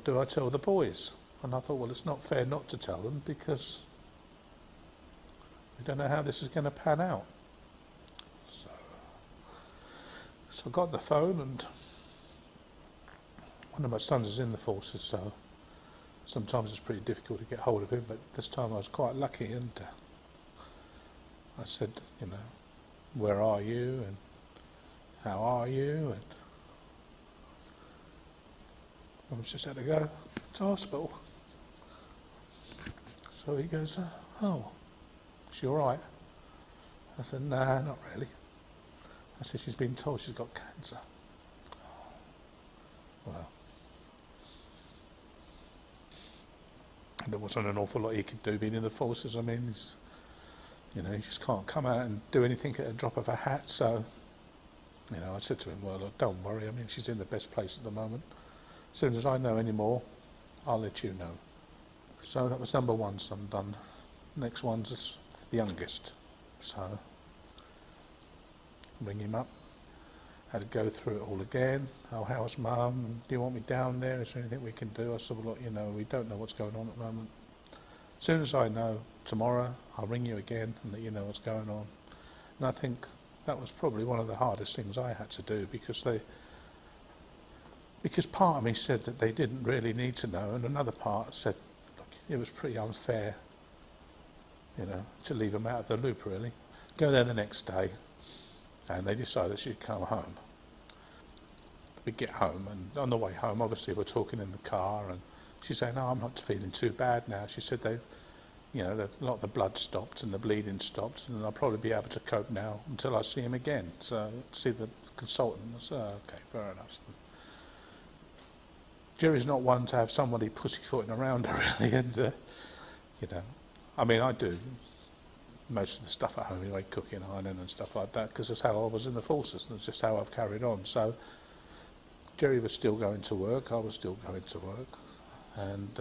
do I tell the boys? And I thought, well, it's not fair not to tell them because we don't know how this is going to pan out. So I got the phone, and one of my sons is in the forces, so sometimes it's pretty difficult to get hold of him, but this time I was quite lucky, and I said, where are you, and how are you, and I was just had to go to hospital. So he goes, oh, is she all right? I said, nah, not really. I said, she's been told she's got cancer. Well, there wasn't an awful lot he could do being in the forces. I mean, he just can't come out and do anything at a drop of a hat. So, I said to him, well, look, don't worry. I mean, she's in the best place at the moment. As soon as I know any more, I'll let you know. So that was number one son done. Next one's the youngest. So, ring him up. Had to go through it all again. Oh, how's mum? Do you want me down there? Is there anything we can do? I said, well, look, we don't know what's going on at the moment. As soon as I know tomorrow, I'll ring you again and let you know what's going on. And I think that was probably one of the hardest things I had to do because part of me said that they didn't really need to know, and another part said, look, it was pretty unfair, to leave them out of the loop, really. Go there the next day, and they decided she'd come home. We get home, and on the way home, obviously, we're talking in the car, and she's saying, "No, I'm not feeling too bad now." She said a lot of the blood stopped and the bleeding stopped, and I'll probably be able to cope now until I see him again. So, see the consultant. I said, oh, okay, fair enough. Jerry's not one to have somebody pussyfooting around her, really, and, I mean, I do most of the stuff at home anyway, cooking, ironing and stuff like that, because that's how I was in the forces, and it's just how I've carried on. So Jerry was still going to work, I was still going to work, and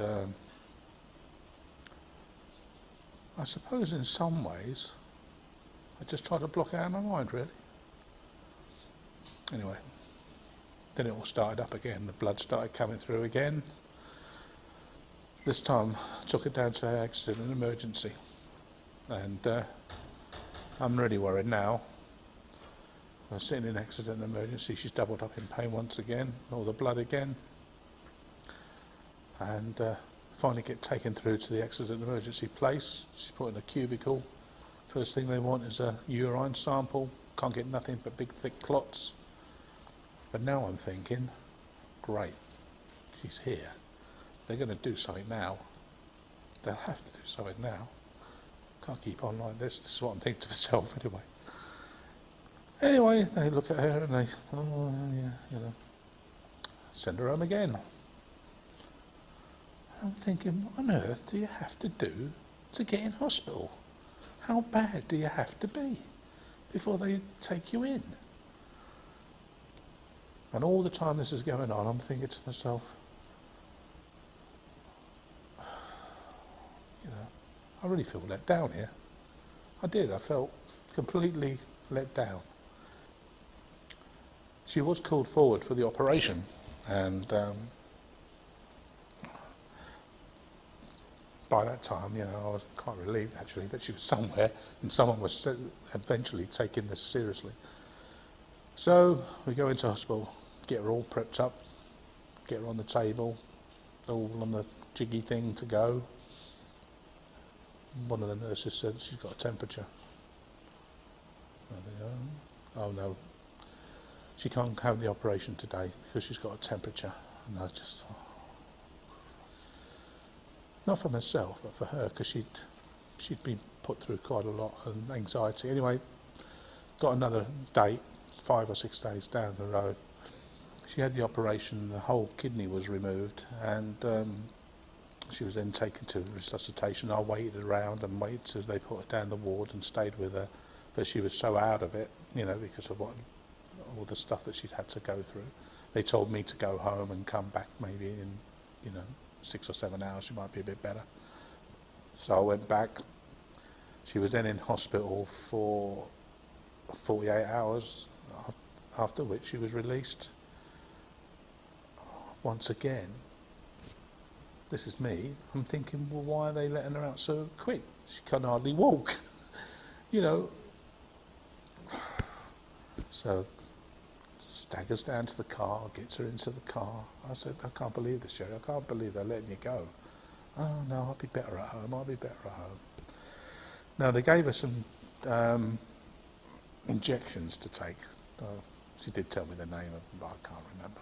I suppose in some ways I just tried to block it out of my mind, really. Anyway, then it all started up again, the blood started coming through again. This time I took it down to accident and emergency. And I'm really worried now. I was sitting in accident and emergency, she's doubled up in pain once again, all the blood again. And finally get taken through to the accident emergency place. She's put in a cubicle. First thing they want is a urine sample. Can't get nothing but big thick clots. But now I'm thinking, great, she's here. They're going to do something now. They'll have to do something now. Can't keep on like this. This is what I'm thinking to myself anyway. Anyway, they look at her and they, send her home again. I'm thinking, what on earth do you have to do to get in hospital? How bad do you have to be before they take you in? And all the time this is going on, I'm thinking to myself, I really feel let down here. I did. I felt completely let down. She was called forward for the operation, and by that time, I was quite relieved actually that she was somewhere and someone was eventually taking this seriously. So we go into hospital, get her all prepped up, get her on the table, all on the jiggy thing to go. One of the nurses said she's got a temperature. Oh no, she can't have the operation today because she's got a temperature. And I just thought, not for myself, but for her, because she'd been put through quite a lot of anxiety. Anyway, got another date, 5 or 6 days down the road. She had the operation, the whole kidney was removed, and she was then taken to resuscitation. I waited around and waited till they put her down the ward and stayed with her, but she was so out of it, because of all the stuff that she'd had to go through. They told me to go home and come back maybe in, 6 or 7 hours, she might be a bit better. So I went back. She was then in hospital for 48 hours, after which she was released. Once again, this is me, I'm thinking, well, why are they letting her out so quick? She can hardly walk, you know. So staggers down to the car, gets her into the car. I said, I can't believe this, Jerry. I can't believe they're letting you go. Oh no, I'll be better at home. I'll be better at home. Now they gave her some injections to take. She did tell me the name of them, but I can't remember.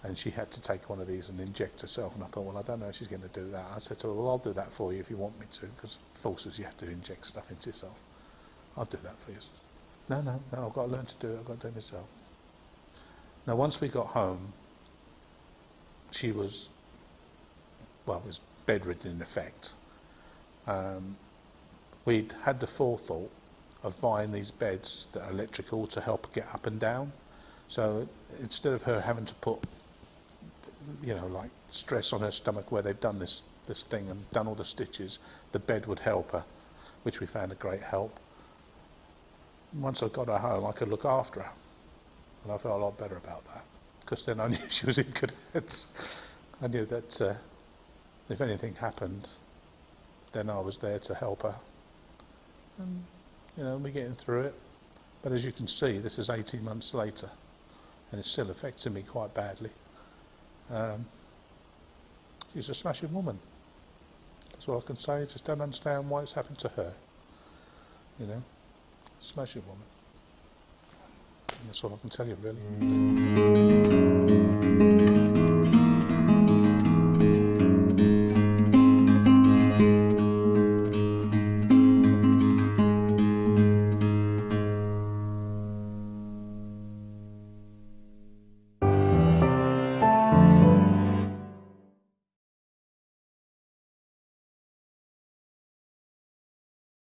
And she had to take one of these and inject herself. And I thought, well, I don't know if she's going to do that. I said to her, well, I'll do that for you if you want me to, because forces you have to inject stuff into yourself. I'll do that for you. No, I've got to learn to do it. I've got to do it myself. Now, once we got home, she was bedridden in effect. We'd had the forethought of buying these beds that are electrical to help her get up and down. So instead of her having to put, like stress on her stomach where they've done this thing and done all the stitches, the bed would help her, which we found a great help. Once I got her home, I could look after her. And I felt a lot better about that, because then I knew she was in good hands. I knew that if anything happened, then I was there to help her. And, we're getting through it. But as you can see, this is 18 months later, and it's still affecting me quite badly. She's a smashing woman. That's all I can say. I just don't understand why it's happened to her. Smashing woman. And that's all I can tell you, really.